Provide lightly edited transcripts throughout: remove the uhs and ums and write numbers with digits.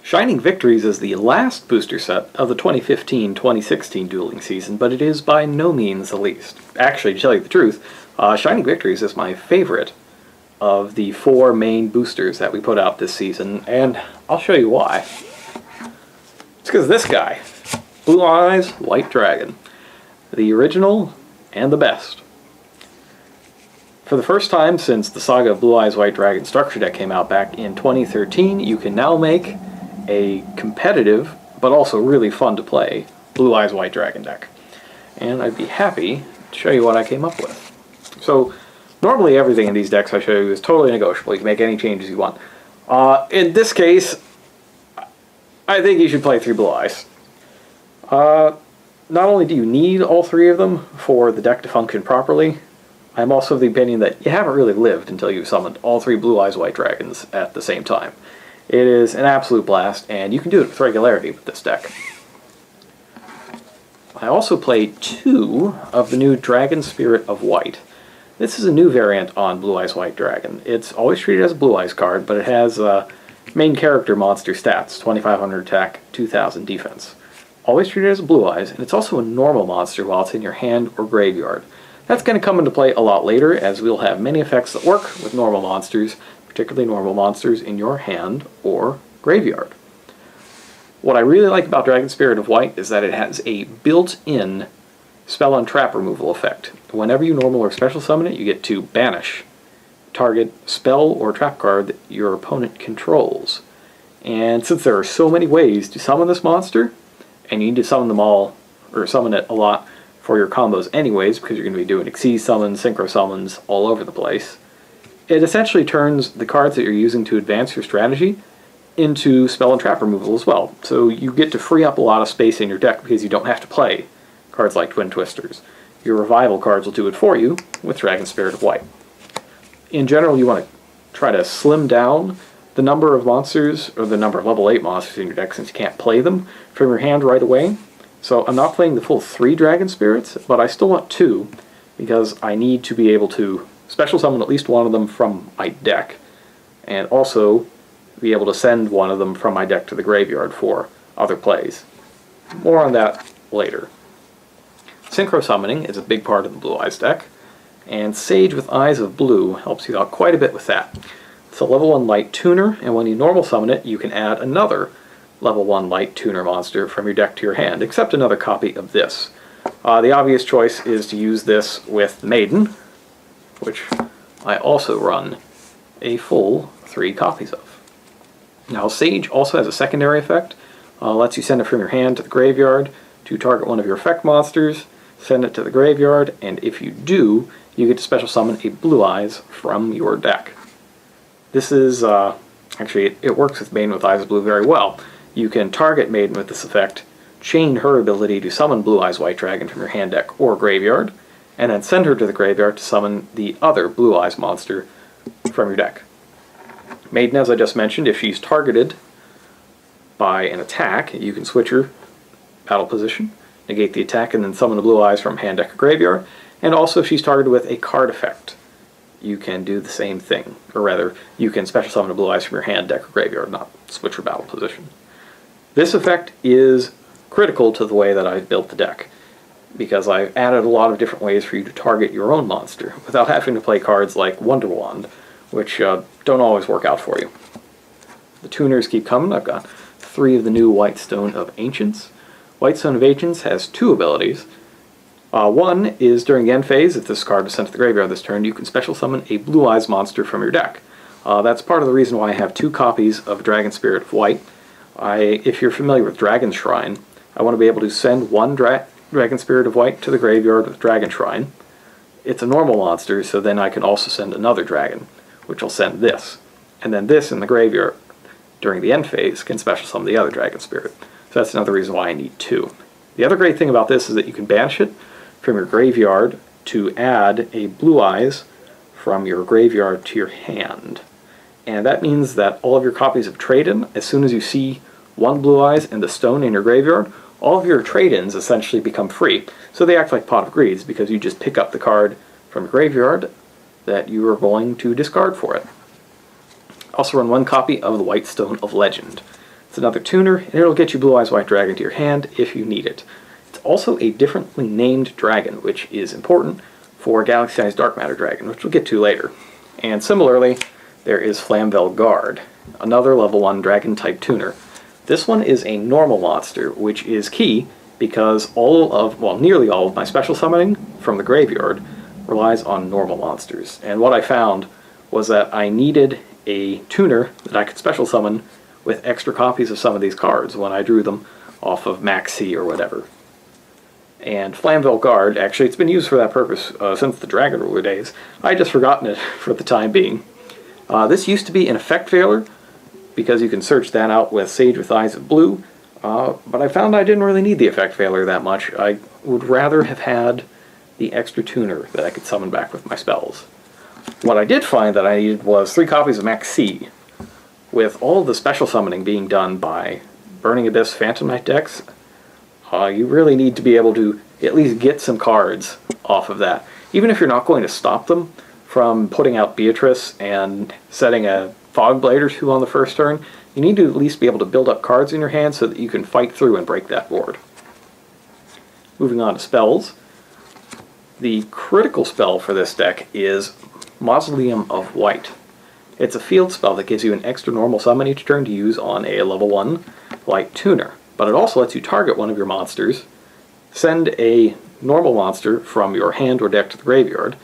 Shining Victories is the last booster set of the 2015-2016 dueling season, but it is by no means the least. Actually, to tell you the truth, Shining Victories is my favorite of the 4 main boosters that we put out this season, and I'll show you why. It's because this guy, Blue Eyes White Dragon, the original and the best. For the first time since the saga of Blue Eyes White Dragon structure deck came out back in 2013, you can now make a competitive, but also really fun to play, Blue Eyes White Dragon deck. And I'd be happy to show you what I came up with. So, normally everything in these decks I show you is totally negotiable. You can make any changes you want. In this case, I think you should play 3 Blue Eyes. Not only do you need all 3 of them for the deck to function properly, I'm also of the opinion that you haven't really lived until you've summoned all 3 Blue Eyes White Dragons at the same time. It is an absolute blast, and you can do it with regularity with this deck. I also played 2 of the new Dragon Spirit of White. This is a new variant on Blue Eyes White Dragon. It's always treated as a Blue Eyes card, but it has main character monster stats, 2500 attack, 2000 defense. Always treated as a Blue Eyes, and it's also a normal monster while it's in your hand or graveyard. That's going to come into play a lot later, as we'll have many effects that work with normal monsters, particularly normal monsters in your hand or graveyard. What I really like about Dragon Spirit of White is that it has a built-in spell and trap removal effect. Whenever you normal or special summon it, you get to banish target spell or trap card that your opponent controls. And since there are so many ways to summon this monster, and you need to summon them all, or summon it a lot for your combos anyways, because you're going to be doing Xyz summons, synchro summons all over the place, it essentially turns the cards that you're using to advance your strategy into spell and trap removal as well. So you get to free up a lot of space in your deck because you don't have to play cards like Twin Twisters. Your revival cards will do it for you with Dragon Spirit of White. In general, you want to try to slim down the number of monsters, or the number of level 8 monsters in your deck, since you can't play them from your hand right away. So I'm not playing the full 3 Dragon Spirits, but I still want 2, because I need to be able to special summon at least one of them from my deck, and also be able to send one of them from my deck to the graveyard for other plays. More on that later. Synchro summoning is a big part of the Blue Eyes deck, and Sage with Eyes of Blue helps you out quite a bit with that. It's a level 1 light tuner, and when you normal summon it, you can add another level 1 light tuner monster from your deck to your hand, except another copy of this. The obvious choice is to use this with Maiden, which I also run a full 3 copies of. Now, Sage also has a secondary effect. Lets you send it from your hand to the graveyard to target one of your effect monsters, send it to the graveyard, and if you do, you get to special summon a Blue Eyes from your deck. This is, actually, it works with Maiden with Eyes of Blue very well. You can target Maiden with this effect, chain her ability to summon Blue Eyes White Dragon from your hand deck or graveyard, and then send her to the graveyard to summon the other Blue Eyes monster from your deck. Maiden, as I just mentioned, if she's targeted by an attack, you can switch her battle position, negate the attack, and then summon the Blue Eyes from hand deck or graveyard. And also, if she's targeted with a card effect, you can do the same thing. Or rather, you can special summon a Blue Eyes from your hand deck or graveyard, not switch her battle position. This effect is critical to the way that I've built the deck, because I've added a lot of different ways for you to target your own monster without having to play cards like Wonder Wand, which don't always work out for you. The tuners keep coming. I've got 3 of the new White Stone of Ancients. White Stone of Ancients has 2 abilities. One is during the end phase, if this card is sent to the graveyard this turn, you can special summon a Blue Eyes monster from your deck. That's part of the reason why I have 2 copies of Dragon Spirit of White. If you're familiar with Dragon Shrine, I want to be able to send one Dragon Spirit of White to the graveyard with Dragon Shrine. It's a normal monster, so then I can also send another dragon, which will send this. And then this in the graveyard during the end phase can special summon the other Dragon Spirit. So that's another reason why I need 2. The other great thing about this is that you can banish it from your graveyard to add a Blue Eyes from your graveyard to your hand. And that means that all of your copies of Trade-In, as soon as you see 1 Blue Eyes and the stone in your graveyard, all of your trade-ins essentially become free. So they act like Pot of Greeds, because you just pick up the card from your graveyard that you are going to discard for it. Also run 1 copy of the White Stone of Legend. It's another tuner, and it'll get you Blue Eyes White Dragon to your hand if you need it. It's also a differently named dragon, which is important for Galaxy Eyes Dark Matter Dragon, which we'll get to later. And similarly, there is Flamvel Guard, another level 1 dragon-type tuner. This one is a normal monster, which is key because nearly all of my special summoning from the graveyard relies on normal monsters. And what I found was that I needed a tuner that I could special summon with extra copies of some of these cards when I drew them off of Max C or whatever. And Flamvel Guard, actually, it's been used for that purpose since the Dragon Ruler days. I had just forgotten it for the time being. This used to be an effect veiler, because you can search that out with Sage with Eyes of Blue, but I found I didn't really need the effect veiler that much. I would rather have had the extra tuner that I could summon back with my spells. What I did find that I needed was 3 copies of Max C, with all of the special summoning being done by Burning Abyss Phantom Knight decks. You really need to be able to at least get some cards off of that. Even if you're not going to stop them from putting out Beatrice and setting a Fog Blade or 2 on the first turn, you need to at least be able to build up cards in your hand so that you can fight through and break that board. Moving on to spells. The critical spell for this deck is Mausoleum of White. It's a field spell that gives you an extra normal summon each turn to use on a level 1 light tuner. But it also lets you target one of your monsters, send a normal monster from your hand or deck to the graveyard,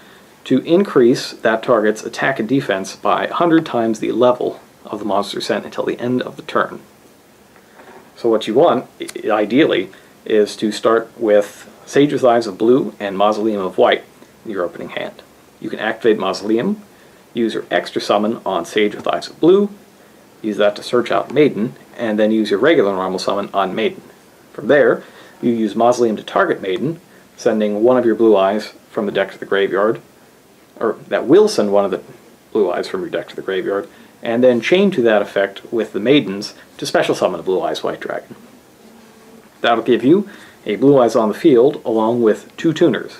to increase that target's attack and defense by 100 times the level of the monster sent until the end of the turn. So what you want, ideally, is to start with Sage with Eyes of Blue and Mausoleum of White in your opening hand. You can activate Mausoleum, use your extra summon on Sage with Eyes of Blue, use that to search out Maiden, and then use your regular normal summon on Maiden. From there, you use Mausoleum to target Maiden, sending one of your blue eyes from the deck to the graveyard, or that will send one of the blue eyes from your deck to the graveyard, and then chain to that effect with the Maidens to special summon a Blue Eyes White Dragon. That'll give you a Blue Eyes on the field along with 2 tuners.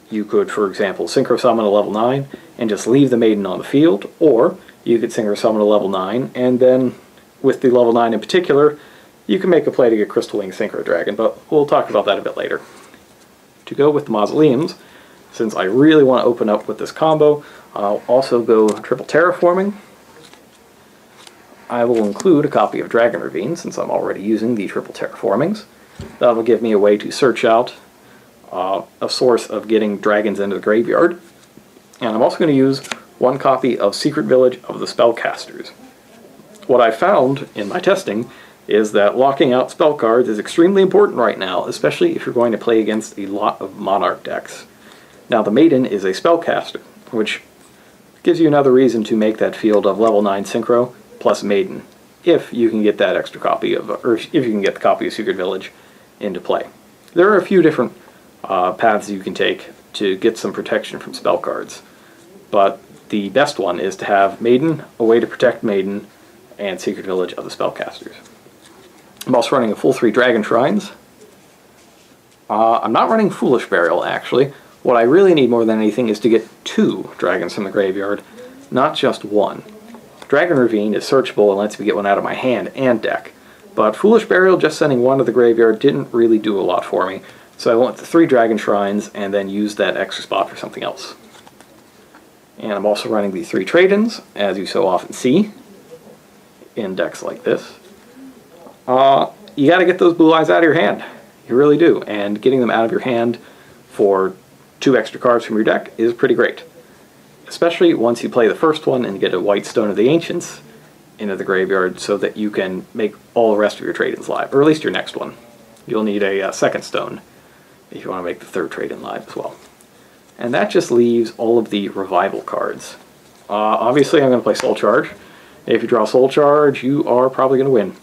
You could, for example, Synchro Summon a level 9 and just leave the Maiden on the field, or you could Synchro Summon a level 9 and then, with the level 9 in particular, you can make a play to get Crystal Wing Synchro Dragon, but we'll talk about that a bit later. To go with the Mausoleums, since I really want to open up with this combo, I'll also go triple terraforming. I will include a copy of Dragon Ravine, since I'm already using the triple terraformings. That'll give me a way to search out a source of getting dragons into the graveyard. And I'm also going to use 1 copy of Secret Village of the Spellcasters. What I found in my testing is that locking out spell cards is extremely important right now, especially if you're going to play against a lot of Monarch decks. Now, the Maiden is a spellcaster, which gives you another reason to make that field of level 9 Synchro plus Maiden, if you can get that extra copy of, or if you can get the copy of Secret Village into play. There are a few different paths you can take to get some protection from spell cards, but the best one is to have Maiden, a way to protect Maiden, and Secret Village of the Spellcasters. I'm also running a full 3 Dragon Shrines. I'm not running Foolish Burial, actually. What I really need more than anything is to get 2 dragons from the graveyard, not just 1. Dragon Ravine is searchable and lets me get one out of my hand and deck, but Foolish Burial, just sending 1 to the graveyard, didn't really do a lot for me, so I went to 3 Dragon Shrines and then used that extra spot for something else. And I'm also running the 3 Trade-ins, as you so often see in decks like this. You gotta get those blue eyes out of your hand. You really do, and getting them out of your hand for 2 extra cards from your deck is pretty great. Especially once you play the first one and get a White Stone of the Ancients into the graveyard so that you can make all the rest of your trade-ins live, or at least your next one. You'll need a second stone if you want to make the 3rd trade-in live as well. And that just leaves all of the revival cards. Obviously I'm going to play Soul Charge. If you draw Soul Charge, you are probably going to win.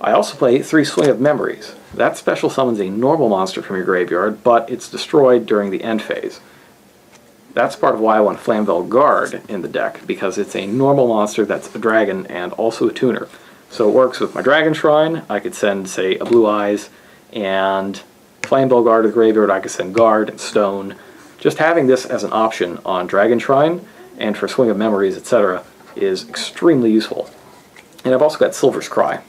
I also play 3 Swing of Memories. That special summons a normal monster from your graveyard, but it's destroyed during the end phase. That's part of why I want Flamvel Guard in the deck, because it's a normal monster that's a dragon and also a tuner. So it works with my Dragon Shrine. I could send, say, a Blue Eyes, and Flamvel Guard to the graveyard. I could send Guard and Stone. Just having this as an option on Dragon Shrine, and for Swing of Memories, etc., is extremely useful. And I've also got Silver's Cry.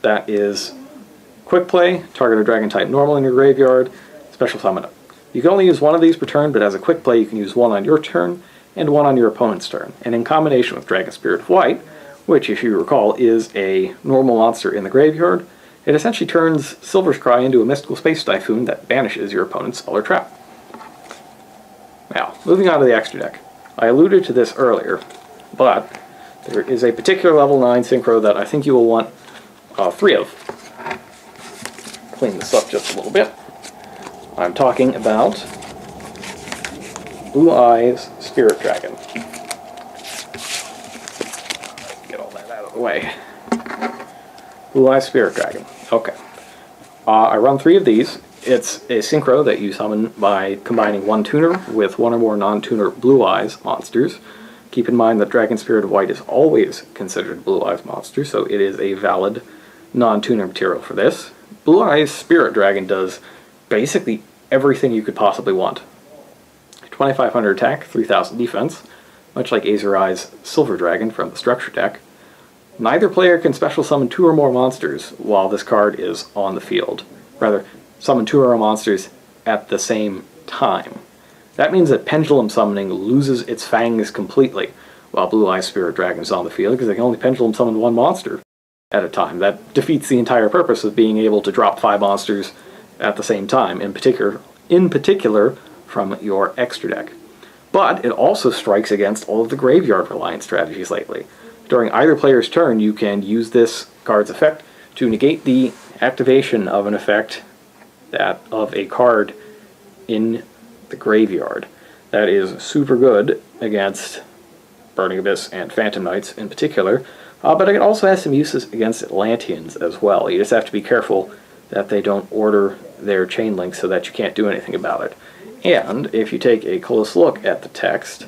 That is quick play, target a dragon type normal in your graveyard, special summon it. You can only use one of these per turn, but as a quick play you can use one on your turn and one on your opponent's turn. And in combination with Dragon Spirit of White, which, if you recall, is a normal monster in the graveyard, it essentially turns Silver's Cry into a mystical space typhoon that banishes your opponent's spell or trap. Now, moving on to the extra deck. I alluded to this earlier, but there is a particular level 9 synchro that I think you will want 3 of. Clean this up just a little bit. I'm talking about Blue Eyes Spirit Dragon. Get all that out of the way. Blue Eyes Spirit Dragon. Okay. I run 3 of these. It's a synchro that you summon by combining one tuner with one or more non-tuner Blue Eyes monsters. Keep in mind that Dragon Spirit of White is always considered a Blue Eyes monster, so it is a valid non-tuner material for this. Blue Eyes Spirit Dragon does basically everything you could possibly want. 2500 attack, 3000 defense, much like Azurai's Silver Dragon from the structure deck. Neither player can special summon 2 or more monsters while this card is on the field. Rather, summon 2 or more monsters at the same time. That means that Pendulum Summoning loses its fangs completely while Blue Eyes Spirit Dragon is on the field, because they can only Pendulum Summon 1 monster at a time. That defeats the entire purpose of being able to drop 5 monsters at the same time, in particular from your extra deck. But it also strikes against all of the graveyard reliance strategies lately. During either player's turn, you can use this card's effect to negate the activation of an effect of a card in the graveyard. That is super good against Burning Abyss and Phantom Knights in particular, but it also has some uses against Atlanteans as well. You just have to be careful that they don't order their chain link so that you can't do anything about it. And if you take a close look at the text,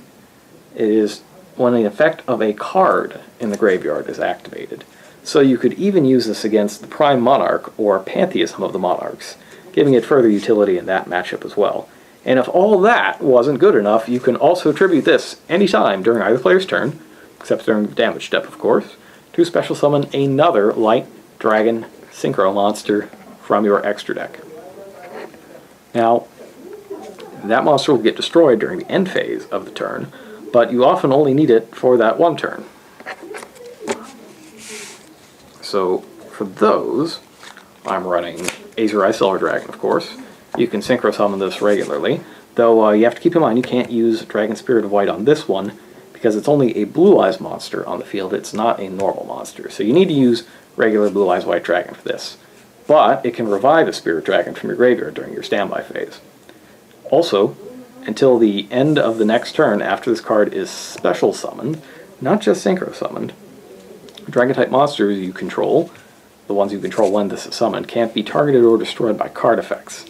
it is when the effect of a card in the graveyard is activated. So you could even use this against the Prime Monarch or Pantheism of the Monarchs, giving it further utility in that matchup as well. And if all that wasn't good enough, you can also tribute this anytime during either player's turn, except during the damage step of course, to special summon another Light Dragon Synchro monster from your extra deck. Now, that monster will get destroyed during the end phase of the turn, but you often only need it for that one turn. So, for those, I'm running Azurai Silver Dragon, of course. You can synchro summon this regularly, though you have to keep in mind you can't use Dragon Spirit of White on this one, because it's only a Blue Eyes monster on the field, it's not a normal monster. So you need to use regular Blue Eyes White Dragon for this. But it can revive a Spirit Dragon from your graveyard during your standby phase. Also, until the end of the next turn after this card is special summoned, not just synchro summoned, Dragon-type monsters you control, the ones you control when this is summoned, can't be targeted or destroyed by card effects.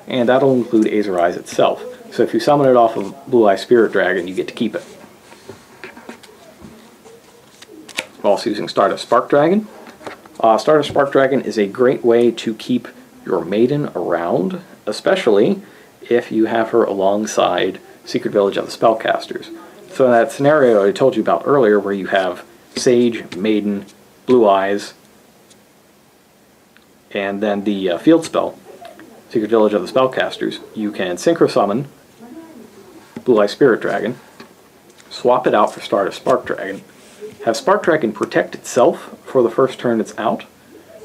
And that'll include Azurai's itself. So if you summon it off of Blue Eye Spirit Dragon, you get to keep it. I'm also using Stardust Spark Dragon. Stardust Spark Dragon is a great way to keep your Maiden around, especially if you have her alongside Secret Village of the Spellcasters. So in that scenario I told you about earlier, where you have Sage, Maiden, Blue Eyes, and then the field spell, Secret Village of the Spellcasters, you can synchro summon Blue Eye Spirit Dragon, swap it out for Stardust Spark Dragon, have Spark Dragon protect itself for the first turn it's out,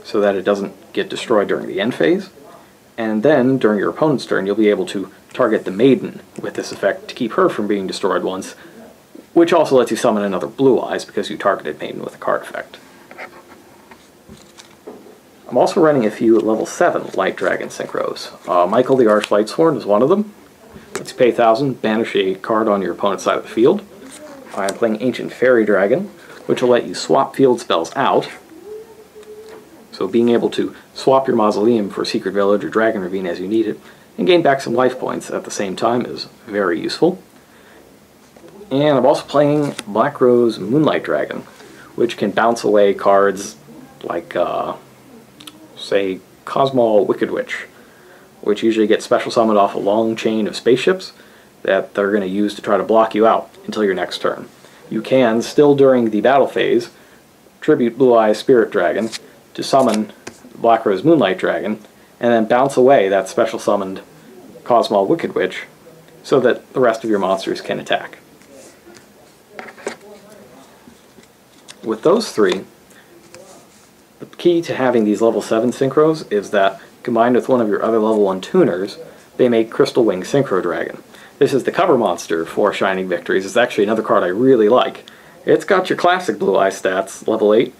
so that it doesn't get destroyed during the end phase, and then during your opponent's turn you'll be able to target the Maiden with this effect to keep her from being destroyed once, which also lets you summon another Blue Eyes because you targeted Maiden with a card effect. I'm also running a few level 7 Light Dragon Synchros. Michael the Archlightsworn is one of them. Let's pay 1,000, banish a card on your opponent's side of the field. I'm playing Ancient Fairy Dragon, which will let you swap field spells out. So being able to swap your Mausoleum for Secret Village or Dragon Ravine as you need it, and gain back some life points at the same time is very useful. And I'm also playing Black Rose Moonlight Dragon, which can bounce away cards like, say, Cosmo Wicked Witch, which usually gets special summoned off a long chain of spaceships that they're going to use to try to block you out until your next turn. You can, still during the battle phase, tribute Blue Eyes Spirit Dragon to summon Black Rose Moonlight Dragon, and then bounce away that special summoned Cosmo Wicked Witch so that the rest of your monsters can attack. With those three, the key to having these level 7 synchros is that, combined with one of your other level 1 tuners, they make Crystal Wing Synchro Dragon. This is the cover monster for Shining Victories. It's actually another card I really like. It's got your classic Blue Eye stats, level 8,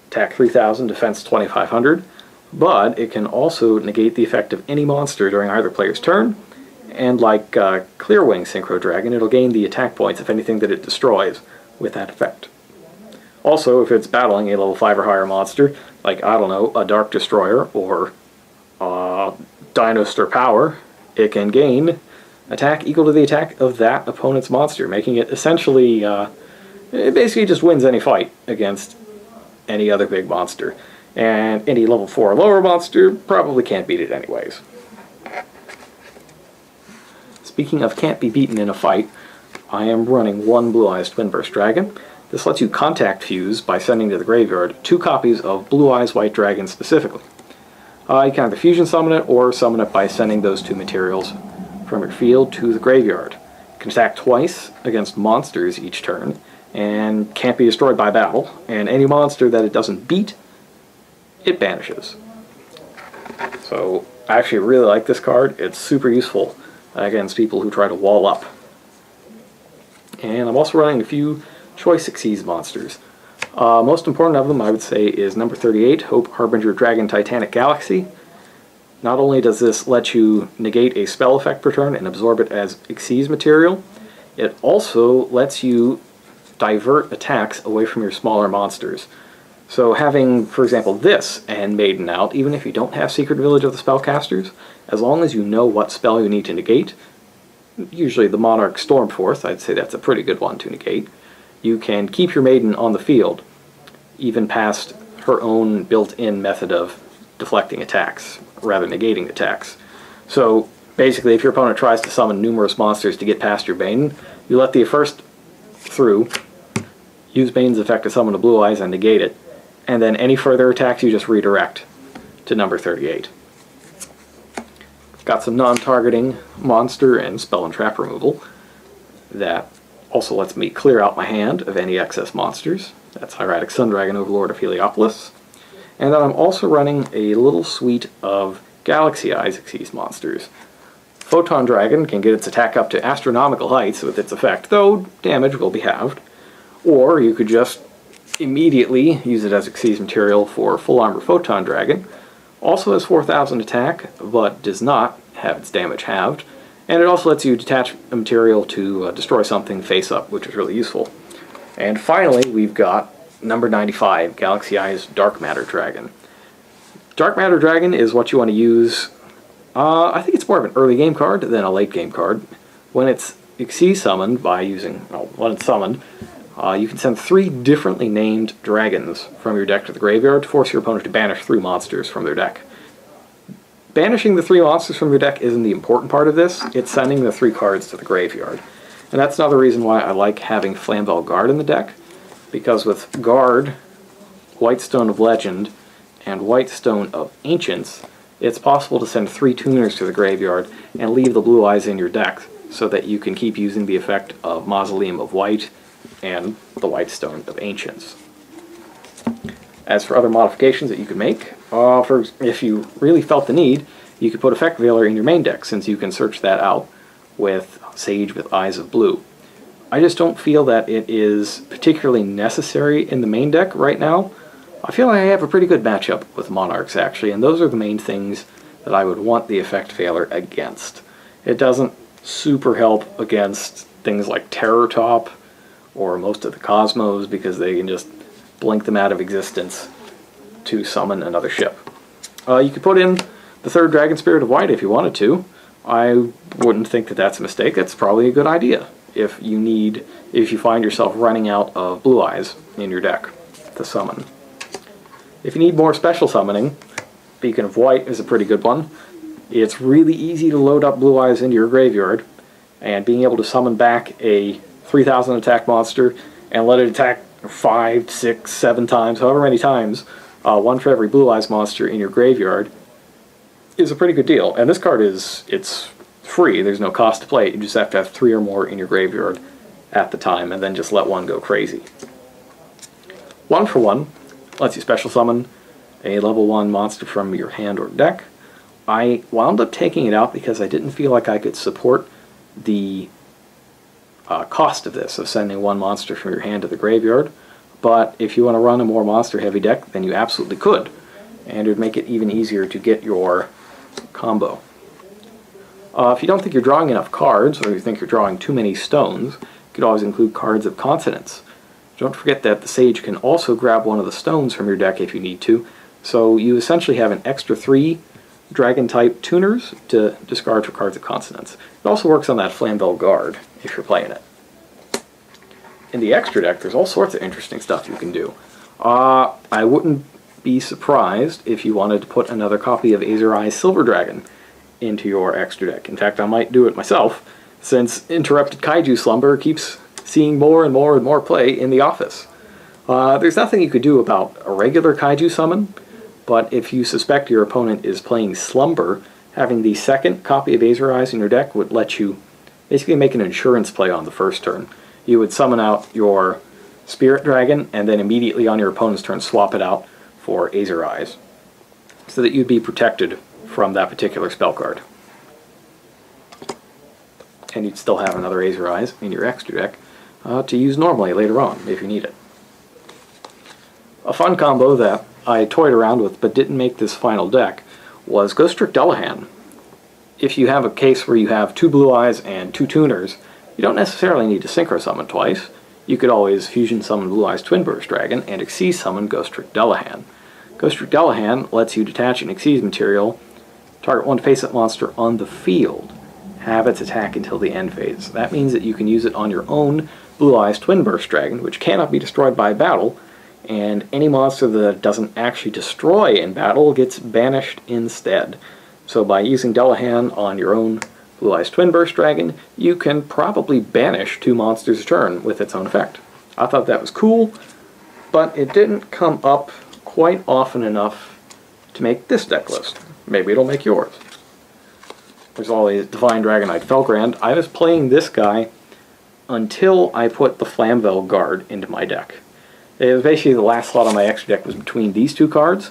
attack 3000, defense 2500, but it can also negate the effect of any monster during either player's turn, and like Clear Wing Synchro Dragon, it'll gain the attack points of anything that it destroys with that effect. Also, if it's battling a level 5 or higher monster, like, I don't know, a Dark Destroyer or Dino Stir Power, it can gain attack equal to the attack of that opponent's monster, making it essentially, it basically just wins any fight against any other big monster. And any level 4 or lower monster probably can't beat it anyways. Speaking of can't be beaten in a fight, I am running one Blue Eyes Twin Burst Dragon. This lets you contact fuse by sending to the graveyard 2 copies of Blue Eyes White Dragon specifically. You can either fusion summon it or summon it by sending those 2 materials from your field to the graveyard. You can attack twice against monsters each turn and can't be destroyed by battle, and any monster that it doesn't beat, it banishes. So I actually really like this card. It's super useful against people who try to wall up. And I'm also running a few Choice Xyz monsters. Most important of them, I would say, is number 38, Hope Harbinger Dragon Titanic Galaxy. Not only does this let you negate a spell effect per turn and absorb it as Xyz material, it also lets you divert attacks away from your smaller monsters. So having, for example, this and Maiden out, even if you don't have Secret Village of the Spellcasters, as long as you know what spell you need to negate, usually the Monarch Stormforth, I'd say that's a pretty good one to negate, you can keep your Maiden on the field, even past her own built-in method of deflecting attacks, rather negating attacks. So basically, if your opponent tries to summon numerous monsters to get past your Maiden, you let the first through, use Maiden's effect to summon a Blue Eyes and negate it, and then any further attacks you just redirect to number 38. Got some non-targeting monster and spell and trap removal that also lets me clear out my hand of any excess monsters. That's Hieratic Sundragon, Overlord of Heliopolis. And then I'm also running a little suite of Galaxy Eyes Xyz monsters. Photon Dragon can get its attack up to astronomical heights with its effect, though damage will be halved. Or you could just immediately use it as Xyz material for Full Armor Photon Dragon. Also has 4000 attack, but does not have its damage halved. And it also lets you detach a material to destroy something face up, which is really useful. And finally, we've got number 95, Galaxy Eyes Dark Matter Dragon. Dark Matter Dragon is what you want to use, I think it's more of an early game card than a late game card. When it's Xyz summoned by using, well, when it's summoned, you can send 3 differently named dragons from your deck to the graveyard to force your opponent to banish 3 monsters from their deck. Banishing the 3 monsters from your deck isn't the important part of this, it's sending the 3 cards to the graveyard. And that's another reason why I like having Flamvel Guard in the deck, because with Guard, White Stone of Legend, and White Stone of Ancients, it's possible to send 3 tuners to the graveyard and leave the Blue Eyes in your deck so that you can keep using the effect of Mausoleum of White and the White Stone of Ancients. As for other modifications that you could make, if you really felt the need, you could put Effect Veiler in your main deck, since you can search that out with Sage with Eyes of Blue. I just don't feel that it is particularly necessary in the main deck right now. I feel like I have a pretty good matchup with Monarchs, actually, and those are the main things that I would want the Effect Veiler against. It doesn't super help against things like Terror Top or most of the Cosmos, because they can just blink them out of existence to summon another ship. You could put in the 3rd Dragon Spirit of White if you wanted to. I wouldn't think that that's a mistake. That's probably a good idea if you find yourself running out of Blue Eyes in your deck to summon. If you need more special summoning, Beacon of White is a pretty good one. It's really easy to load up Blue Eyes into your graveyard, and being able to summon back a 3000 attack monster and let it attack 5, 6, 7 times, however many times, one for every Blue Eyes monster in your graveyard, is a pretty good deal. And this card it's free, there's no cost to play it, you just have to have 3 or more in your graveyard at the time, and then just let one go crazy. 1 for 1 lets you special summon a level 1 monster from your hand or deck. I wound up taking it out because I didn't feel like I could support the cost of this, of sending 1 monster from your hand to the graveyard, but if you want to run a more monster-heavy deck, then you absolutely could, and it would make it even easier to get your combo. If you don't think you're drawing enough cards, or you think you're drawing too many stones, you could always include cards of consonance. Don't forget that the Sage can also grab one of the stones from your deck if you need to, so you essentially have an extra 3 Dragon-type tuners to discard for cards of consonance. It also works on that Flamvel Guard, if you're playing it. In the extra deck, there's all sorts of interesting stuff you can do. I wouldn't be surprised if you wanted to put another copy of Azurai's Silver Dragon into your extra deck. In fact, I might do it myself, since Interrupted Kaiju Slumber keeps seeing more and more and more play in the office. There's nothing you could do about a regular Kaiju summon, but if you suspect your opponent is playing Slumber, having the second copy of Azurai's in your deck would let you basically make an insurance play on the first turn. You would summon out your Spirit Dragon, and then immediately on your opponent's turn swap it out for Azurai's, so that you'd be protected from that particular spell card. And you'd still have another Azurai's in your extra deck to use normally later on, if you need it. A fun combo that I toyed around with but didn't make this final deck was Ghost Trick Dullahan. If you have a case where you have 2 Blue Eyes and 2 tuners, you don't necessarily need to Synchro Summon twice. You could always Fusion Summon Blue Eyes Twin Burst Dragon and Xyz Summon Ghost Trick Dullahan. Ghost Trick Dullahan lets you detach an Xyz material, target 1 face-up monster on the field, have its attack until the end phase. That means that you can use it on your own Blue Eyes Twin Burst Dragon, which cannot be destroyed by battle, and any monster that doesn't actually destroy in battle gets banished instead. So by using Dullahan on your own Blue Eyes Twin Burst Dragon, you can probably banish 2 monsters a turn with its own effect. I thought that was cool, but it didn't come up quite often enough to make this deck list. Maybe it'll make yours. There's always Divine Dragonite Felgrand. I was playing this guy until I put the Flamvel Guard into my deck. It was basically the last slot on my extra deck was between these 2 cards,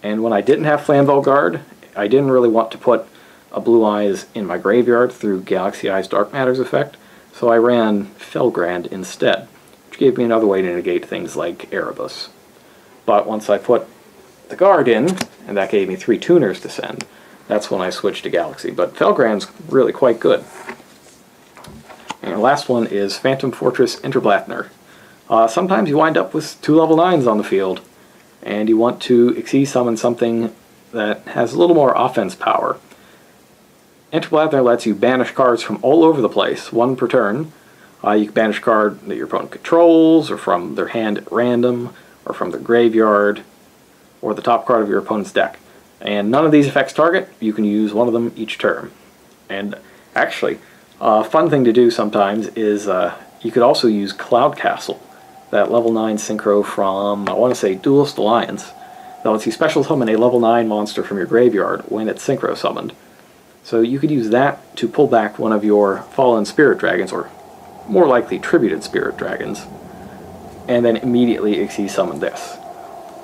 and when I didn't have Flamvel Guard, I didn't really want to put a Blue Eyes in my graveyard through Galaxy Eyes Dark Matter's effect, so I ran Felgrand instead, which gave me another way to negate things like Erebus. But once I put the Guard in, and that gave me 3 tuners to send, that's when I switched to Galaxy. But Felgrand's really quite good. And the last one is Phantom Fortress Interblathner. Sometimes you wind up with 2 level 9s on the field, and you want to Xyz summon something that has a little more offense power. Interblathner lets you banish cards from all over the place, 1 per turn. You can banish a card that your opponent controls, or from their hand at random, or from their graveyard, or the top card of your opponent's deck. And none of these effects target, you can use 1 of them each turn. And actually, a fun thing to do sometimes is you could also use Cloud Castle, that level 9 synchro from, I want to say, Duelist Alliance, that lets you special summon a level 9 monster from your graveyard when it's synchro summoned. So you could use that to pull back one of your Fallen Spirit Dragons, or more likely Tributed Spirit Dragons, and then immediately Xyz summon this.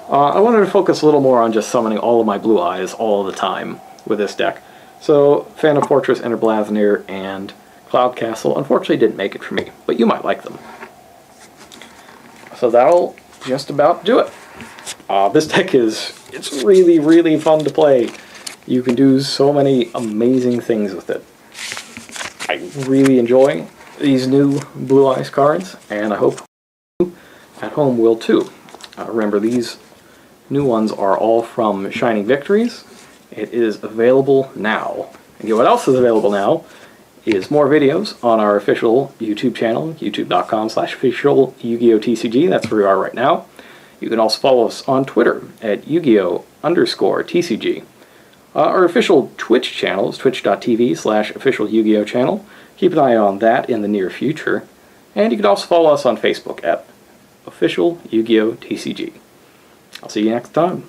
I wanted to focus a little more on just summoning all of my Blue Eyes all the time with this deck. So Phantom Fortress, Interblathner, and Cloud Castle unfortunately didn't make it for me, but you might like them. So that'll just about do it. This deck it's really, really fun to play. You can do so many amazing things with it. I really enjoy these new Blue Eyes cards, and I hope you at home will too. Remember, these new ones are all from Shining Victories. It is available now. And you know what else is available now is more videos on our official YouTube channel, youtube.com/official Yu-Gi-Oh! TCG. That's where we are right now. You can also follow us on Twitter at Yu-Gi-Oh!_TCG. Our official Twitch channel is twitch.tv/official Yu-Gi-Oh! Channel. Keep an eye on that in the near future. And you can also follow us on Facebook at official Yu-Gi-Oh! TCG. I'll see you next time.